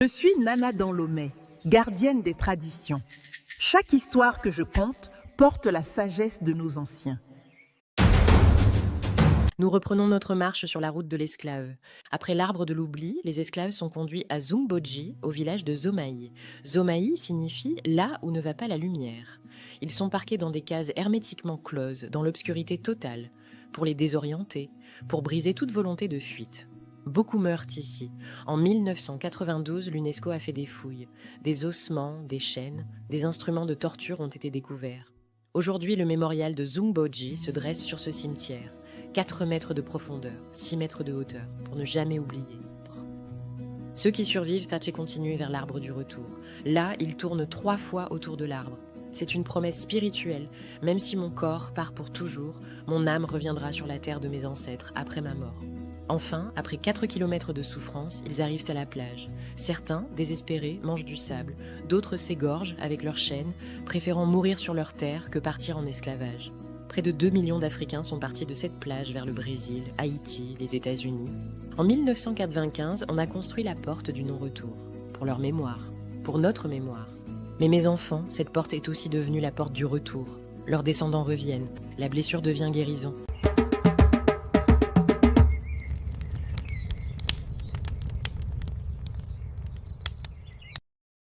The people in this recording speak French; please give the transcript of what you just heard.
Je suis Nana Danlomé, gardienne des traditions. Chaque histoire que je conte porte la sagesse de nos anciens. Nous reprenons notre marche sur la route de l'esclave. Après l'arbre de l'oubli, les esclaves sont conduits à Zumboji, au village de Zomaï. Zomaï signifie là où ne va pas la lumière. Ils sont parqués dans des cases hermétiquement closes, dans l'obscurité totale, pour les désorienter, pour briser toute volonté de fuite. Beaucoup meurent ici. En 1992, l'UNESCO a fait des fouilles. Des ossements, des chaînes, des instruments de torture ont été découverts. Aujourd'hui, le mémorial de Zumboji se dresse sur ce cimetière. 4 mètres de profondeur, 6 mètres de hauteur, pour ne jamais oublier. Ceux qui survivent tâchent et continuent vers l'arbre du retour. Là, ils tournent 3 fois autour de l'arbre. C'est une promesse spirituelle. Même si mon corps part pour toujours, mon âme reviendra sur la terre de mes ancêtres après ma mort. Enfin, après 4 kilomètres de souffrance, ils arrivent à la plage. Certains, désespérés, mangent du sable. D'autres s'égorgent avec leurs chaînes, préférant mourir sur leur terre que partir en esclavage. Près de 2 millions d'Africains sont partis de cette plage vers le Brésil, Haïti, les États-Unis. En 1995, on a construit la porte du non-retour. Pour leur mémoire, pour notre mémoire. Mais mes enfants, cette porte est aussi devenue la porte du retour. Leurs descendants reviennent, la blessure devient guérison.